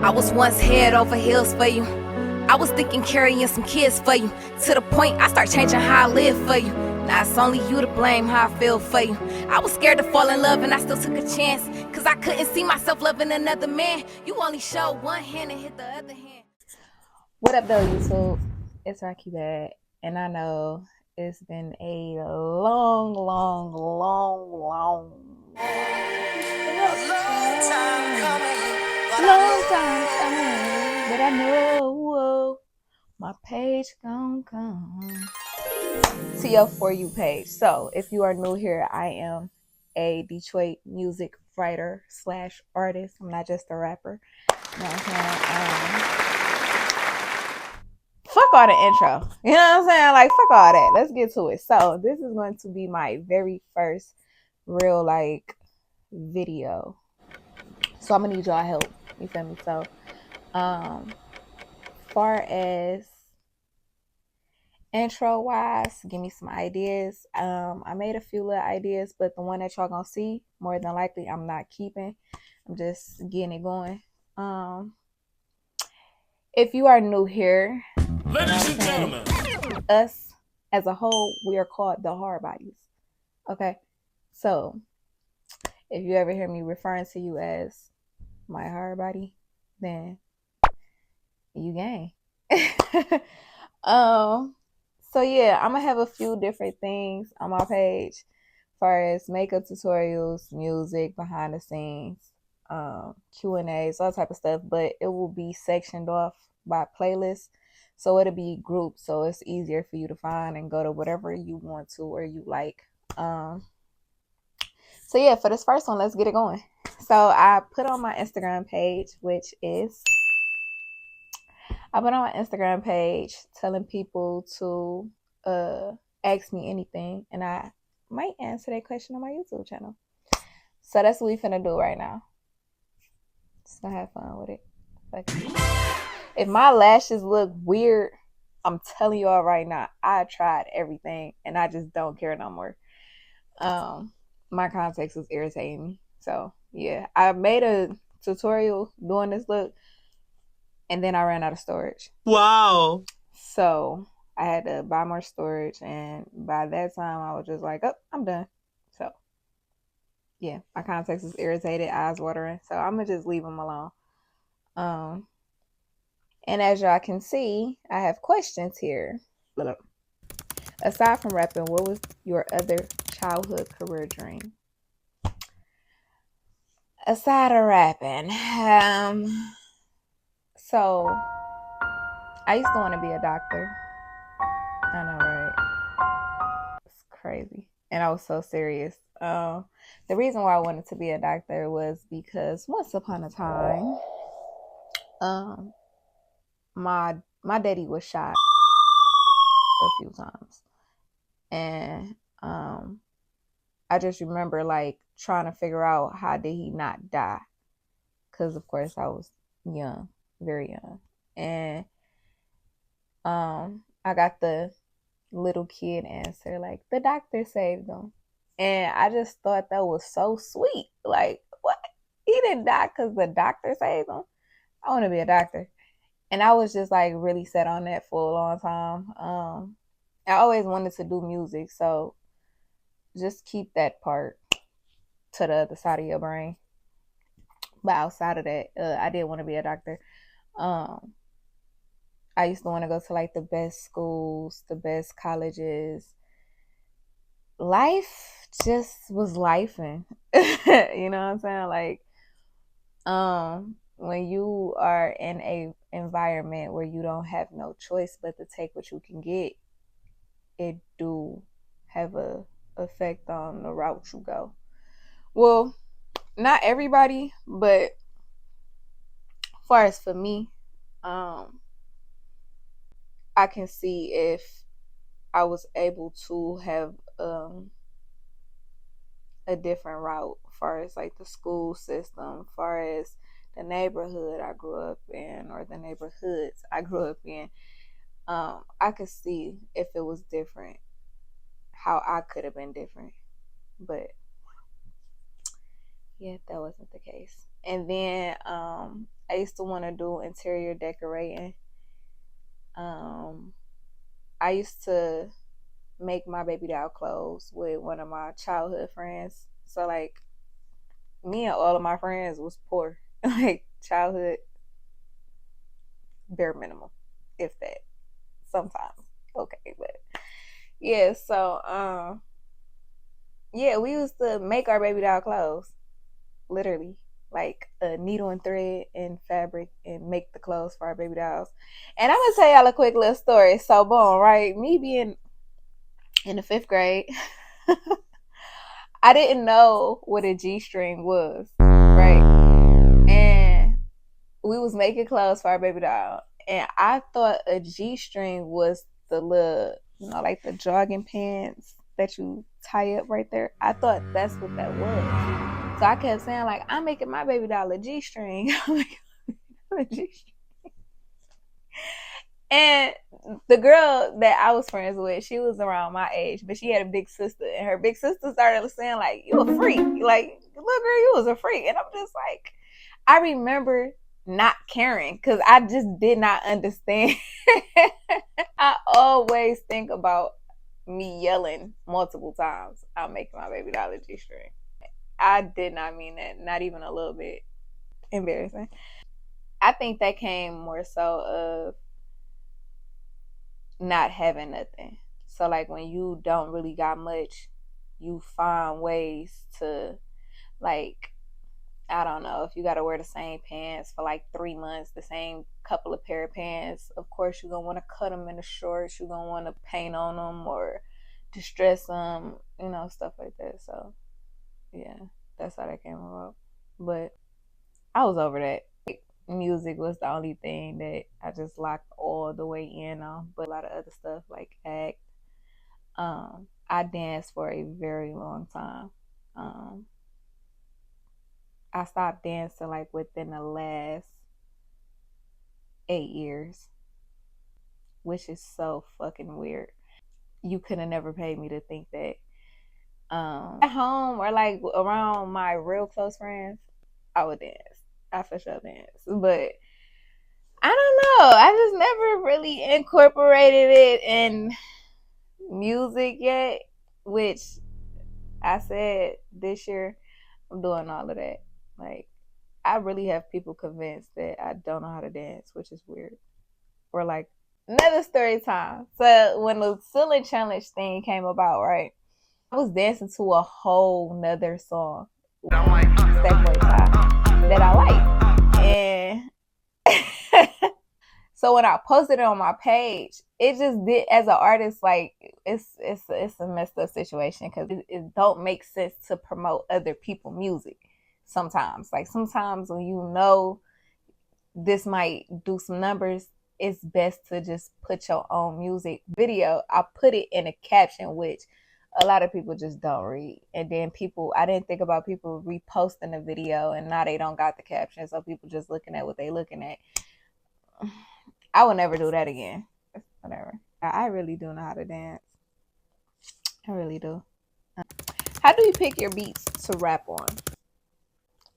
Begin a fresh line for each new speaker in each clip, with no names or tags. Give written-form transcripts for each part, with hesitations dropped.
I was once head over heels for you. I was thinking carrying some kids for you. To the point I start changing how I live for you. Now it's only you to blame how I feel for you. I was scared to fall in love and I still took a chance. Cause I couldn't see myself loving another man. You only showed one hand and hit the other hand.
What up though, YouTube? It's Rocky Bad, and I know it's been a long time coming, but I know my page gon' come to your For You page. So if you are new here, I am a Detroit music writer / artist. I'm not just a rapper. You know what I'm saying? Fuck all the intro. You know what I'm saying? Like, fuck all that. Let's get to it. So this is going to be my very first real video. So I'm gonna need y'all help. You feel me? So far as intro wise, give me some ideas. I made a few little ideas, but the one that y'all gonna see, more than likely I'm not keeping. I'm just getting it going. If you are new here,
ladies and gentlemen,
us as a whole, we are called the hard bodies. Okay, so if you ever hear me referring to you as my hard body, then you gang. So yeah, I'm gonna have a few different things on my page, as far as makeup tutorials, music, behind the scenes, Q&As, all type of stuff. But it will be sectioned off by playlist, so it'll be grouped, so it's easier for you to find and go to whatever you want to or you like. So yeah, for this first one, let's get it going. So I put on my Instagram page, telling people to ask me anything, and I might answer that question on my YouTube channel. So that's what we finna do right now. Just gonna have fun with it. If my lashes look weird, I'm telling y'all right now, I tried everything and I just don't care no more. My contacts was irritating me. So yeah, I made a tutorial doing this look, and then I ran out of storage.
wow.
So I had to buy more storage, and by that time I was just like, oh, I'm done. So yeah, my contacts is irritated, eyes watering. So I'm gonna just leave them alone. And as y'all can see, I have questions here. Aside from rapping, what was your other childhood career dream? Aside of rapping, so I used to want to be a doctor. I know, right? It's crazy. And I was so serious. The reason why I wanted to be a doctor was because once upon a time, my daddy was shot a few times. And I just remember like trying to figure out how did he not die? Because of course I was young, very young. And I got the little kid answer, like, the doctor saved him. And I just thought that was so sweet. Like, what? He didn't die because the doctor saved him? I want to be a doctor. And I was just like really set on that for a long time. I always wanted to do music, so just keep that part to the other side of your brain. But outside of that, I did want to be a doctor. I used to want to go to like the best schools, the best colleges. Life just was lifing. You know what I'm saying? Like, when you are in a environment where you don't have no choice but to take what you can get, it do have a effect on the route you go. Well, not everybody, but as far as for me, I can see if I was able to have a different route as far as like the school system, as far as the neighborhood I grew up in, or the neighborhoods I grew up in. I could see if it was different, how I could have been different. But yeah, that wasn't the case. And then I used to want to do interior decorating. I used to make my baby doll clothes with one of my childhood friends. So like me and all of my friends was poor. Like childhood bare minimum, if that. Sometimes. Okay, but yeah, so yeah, we used to make our baby doll clothes. Literally. Like a needle and thread and fabric and make the clothes for our baby dolls. And I'm gonna tell y'all a quick little story. So boom, right? Me being in the 5th grade, I didn't know what a G-string was, right? And we was making clothes for our baby doll, and I thought a G-string was the little, like the jogging pants that you tie up right there. I thought that's what that was. So I kept saying like, I'm making my baby doll a G-string. I'm making a G-string. And the girl that I was friends with, she was around my age, but she had a big sister, and her big sister started saying like, "You a freak? Like, look, girl, you was a freak." And I'm just like, I remember not caring because I just did not understand. I always think about me yelling multiple times, "I'm making my baby doll a G-string." I did not mean that, not even a little bit. Embarrassing. I think that came more so of not having nothing. So like when you don't really got much, you find ways to, like, I don't know, if you got to wear the same pants for like 3 months, the same couple of pair of pants, of course you're going to want to cut them into shorts. You're going to want to paint on them or distress them, stuff like that. So yeah, that's how that came about. But I was over that. Music was the only thing that I just locked all the way in on, but a lot of other stuff like act. I danced for a very long time. I stopped dancing like within the last 8 years, which is so fucking weird. You could have never paid me to think that. At home or like around my real close friends, I would dance. I for sure dance, but I don't know. I just never really incorporated it in music yet, which I said this year I'm doing all of that. Like, I really have people convinced that I don't know how to dance, which is weird. Or like another story time. So when the ceiling challenge thing came about, right? I was dancing to a whole nother song, Step Boy Tie, that I like. And so when I posted it on my page, it just did, as an artist, like it's a messed up situation because it don't make sense to promote other people's music sometimes. Like sometimes when this might do some numbers, it's best to just put your own music video. I put it in a caption, which a lot of people just don't read. And then I didn't think about people reposting the video and now they don't got the caption. So people just looking at what they looking at. I would never do that again. Whatever. I really do know how to dance. I really do. How do you pick your beats to rap on?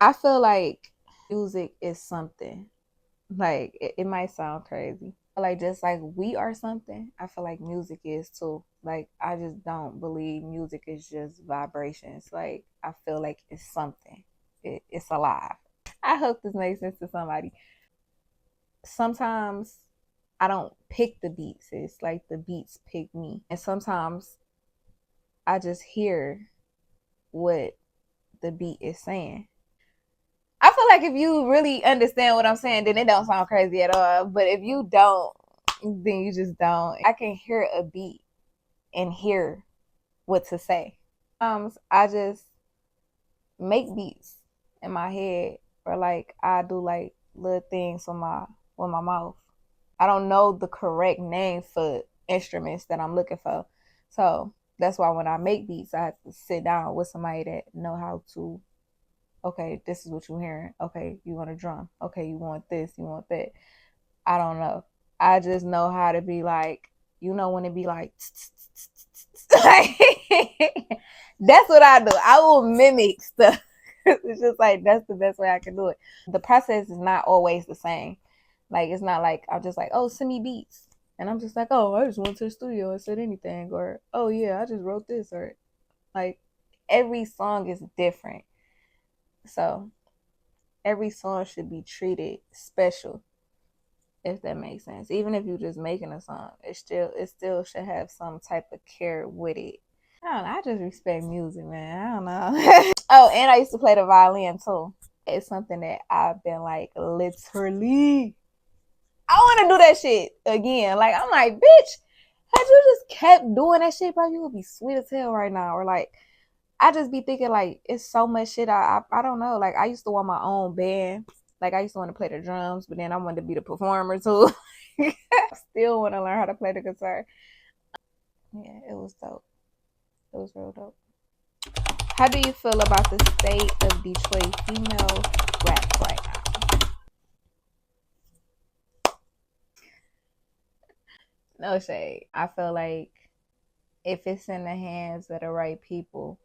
I feel like music is something. Like, it might sound crazy. Like, just like we are something, I feel like music is too. Like, I just don't believe music is just vibrations. Like, I feel like it's something. It's alive. I hope this makes sense to somebody. Sometimes I don't pick the beats. It's like the beats pick me. And sometimes I just hear what the beat is saying. I feel like if you really understand what I'm saying, then it don't sound crazy at all. But if you don't, then you just don't. I can hear a beat and hear what to say. Sometimes I just make beats in my head, or like I do like little things with my mouth. I don't know the correct name for instruments that I'm looking for. So that's why when I make beats, I have to sit down with somebody that know how to, okay, this is what you're hearing. Okay, you want a drum. Okay, you want this, you want that. I don't know. I just know how to be like, when it be like, that's what I do. I will mimic stuff. It's just like that's the best way I can do it. The process is not always the same. Like it's not like I'm just like, oh, send me beats. And I'm just like, oh, I just went to the studio and said anything. Or, oh yeah, I just wrote this. Or like every song is different. So every song should be treated special, if that makes sense. Even if you're just making a song, it still should have some type of care with it. I don't know, I just respect music, man. I don't know. Oh, and I used to play the violin too. It's something that I've been like literally. I want to do that shit again. Like I'm like, bitch, had you just kept doing that shit, bro, you would be sweet as hell right now. Or like, I just be thinking like it's so much shit. I don't know. Like I used to want my own band. Like I used to want to play the drums, but then I wanted to be the performer too. I still want to learn how to play the guitar. Yeah, it was dope. It was real dope. How do you feel about the state of Detroit female rap right now? No shade. I feel like if it's in the hands of the right people,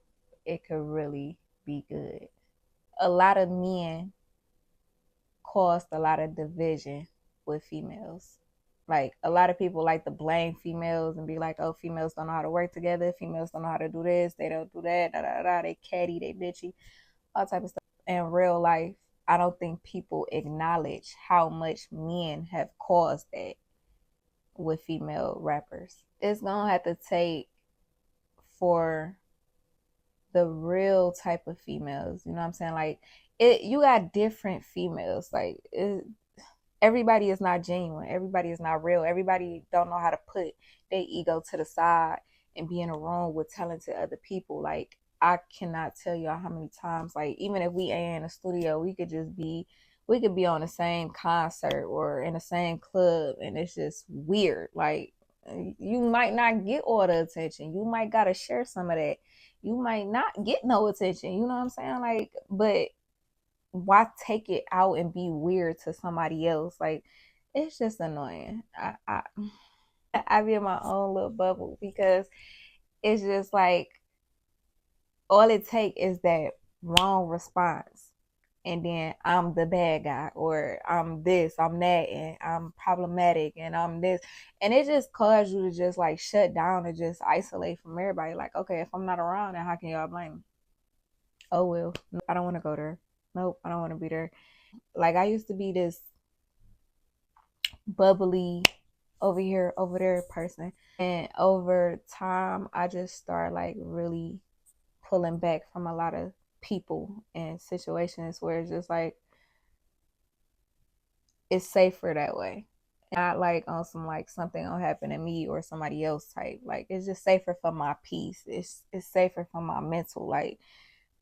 it could really be good. A lot of men caused a lot of division with females. Like a lot of people like to blame females and be like, oh, females don't know how to work together. Females don't know how to do this. They don't do that. Da, da, da. They catty, they bitchy, all type of stuff. In real life, I don't think people acknowledge how much men have caused that with female rappers. It's gonna have to take for the real type of females, you know what I'm saying? Like you got different females. Like everybody is not genuine. Everybody is not real. Everybody don't know how to put their ego to the side and be in a room with talented other people. Like I cannot tell y'all how many times, like even if we ain't in a studio, we could be on the same concert or in the same club and it's just weird. Like you might not get all the attention. You might gotta share some of that. You might not get no attention. You know what I'm saying? Like, but why take it out and be weird to somebody else? Like, it's just annoying. I be in my own little bubble because it's just like all it take is that wrong response. And then I'm the bad guy, or I'm this, I'm that, and I'm problematic, and I'm this. And it just causes you to just like shut down and just isolate from everybody. Like, okay, if I'm not around, then how can y'all blame me? Oh, well, I don't want to go there. Nope, I don't want to be there. Like, I used to be this bubbly over here, over there person. And over time, I just start like really pulling back from a lot of people and situations where it's just like it's safer that way. Not like on some like something will happen to me or somebody else type. Like it's just safer for my peace. It's safer for my mental. Like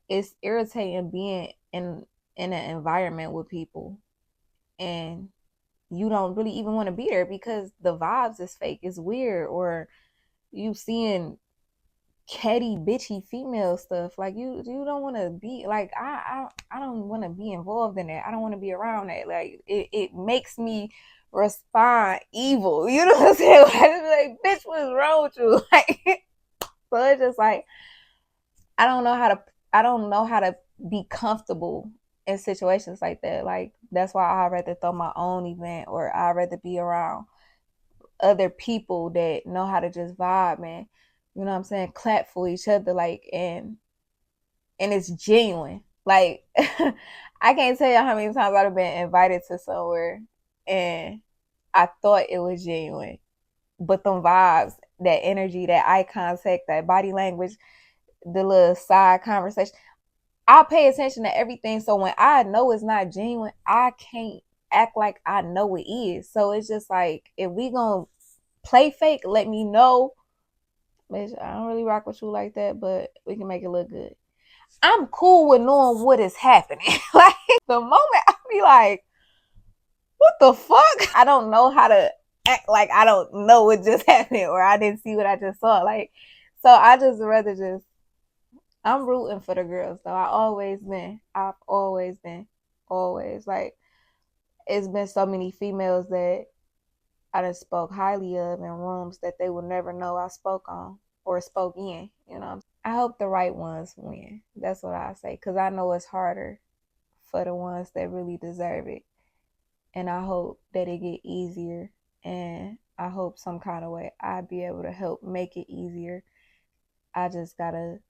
it's irritating being in an environment with people and you don't really even want to be there because the vibes is fake. It's weird, or you seeing catty bitchy female stuff. Like you don't want to be like I don't want to be involved in that. I don't want to be around that. Like it makes me respond evil. You know what I'm saying? Like bitch, what's wrong with you? Like so it's just like I don't know how to be comfortable in situations like that. Like that's why I'd rather throw my own event, or I'd rather be around other people that know how to just vibe, man. You know what I'm saying? Clap for each other, like, and it's genuine. Like, I can't tell you how many times I've been invited to somewhere and I thought it was genuine, but them vibes, that energy, that eye contact, that body language, the little side conversation, I pay attention to everything. So when I know it's not genuine, I can't act like I know it is. So it's just like, if we gonna play fake, let me know. Bitch, I don't really rock with you like that, but we can make it look good. I'm cool with knowing what is happening. Like the moment I be like, what the fuck? I don't know how to act like I don't know what just happened or I didn't see what I just saw. Like, so I just rather just, I'm rooting for the girls though. I've always been. Always. Like, it's been so many females that I done spoke highly of in rooms that they would never know I spoke on or spoke in, you know. I hope the right ones win. That's what I say, because I know it's harder for the ones that really deserve it. And I hope that it get easier, and I hope some kind of way I'll be able to help make it easier. I just gotta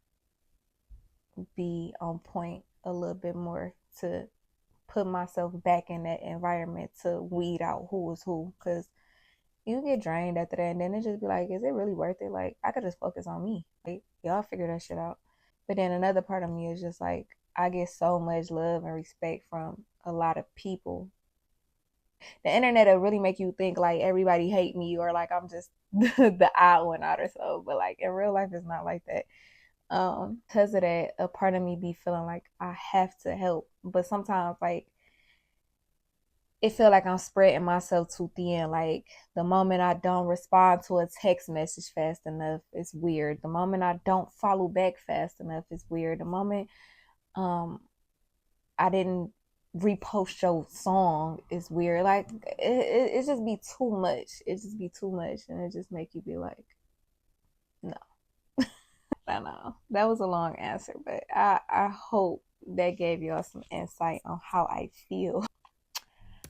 be on point a little bit more to put myself back in that environment to weed out who is who, because you get drained after that, and then it just be like, is it really worth it? Like, I could just focus on me. Like, y'all figure that shit out. But then another part of me is just like, I get so much love and respect from a lot of people. The internet will really make you think like everybody hate me, or like I'm just the odd one out or so. But like in real life, it's not like that. Because of that, a part of me be feeling like I have to help, but sometimes like it feel like I'm spreading myself too thin. Like the moment I don't respond to a text message fast enough, it's weird. The moment I don't follow back fast enough, it's weird. The moment I didn't repost your song is weird. Like it just be too much. It just be too much, and it just make you be like, no. I know that was a long answer, but I hope that gave y'all some insight on how I feel.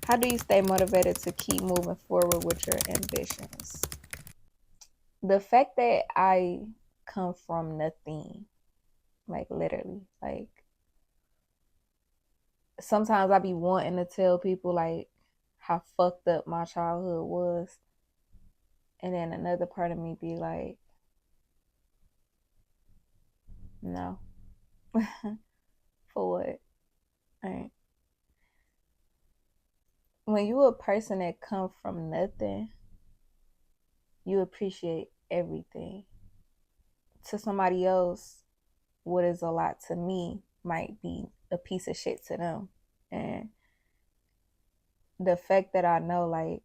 How do you stay motivated to keep moving forward with your ambitions? The fact that I come from nothing, like literally, like sometimes I be wanting to tell people like how fucked up my childhood was, and then another part of me be like, no. For what? Right. When you a person that come from nothing, you appreciate everything. To somebody else, what is a lot to me might be a piece of shit to them. And the fact that I know, like,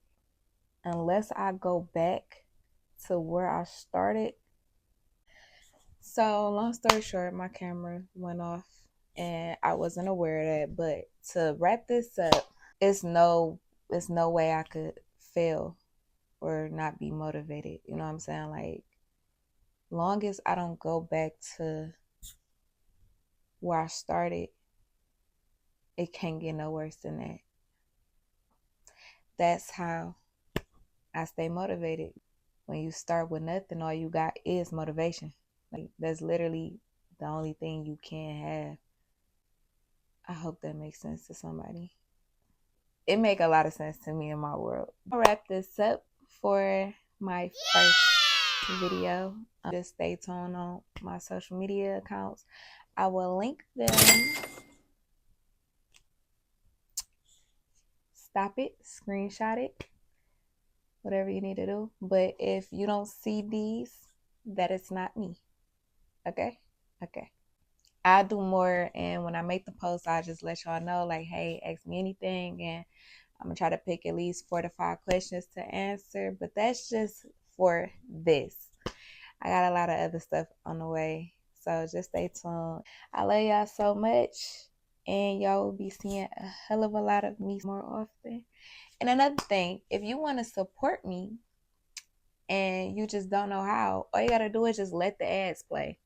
unless I go back to where I started. So long story short, my camera went off and I wasn't aware of that. But to wrap this up, it's no way I could fail or not be motivated. You know what I'm saying? Like, long as I don't go back to where I started, it can't get no worse than that. That's how I stay motivated. When you start with nothing, all you got is motivation. Like, that's literally the only thing you can have. I hope that makes sense to somebody. It make a lot of sense to me in my world. I'll wrap this up for my first video. Just stay tuned on my social media accounts. I will link them. Stop it, screenshot it, whatever you need to do. But if you don't see these, that is not me. Okay? Okay. I do more, and when I make the post, I just let y'all know, like, hey, ask me anything, and I'm gonna try to pick at least 4 to 5 questions to answer. But that's just for this. I got a lot of other stuff on the way, so just stay tuned. I love y'all so much, and y'all will be seeing a hell of a lot of me more often. And another thing, if you want to support me and you just don't know how, all you gotta do is just let the ads play.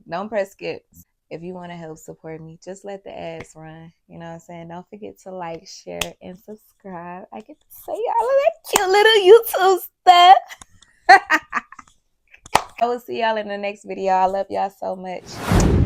Don't press skip. If you want to help support me, just let the ads run. You know what I'm saying? Don't forget to like, share, and subscribe. I get to say all of that cute little YouTube stuff. I will see y'all in the next video. I love y'all so much.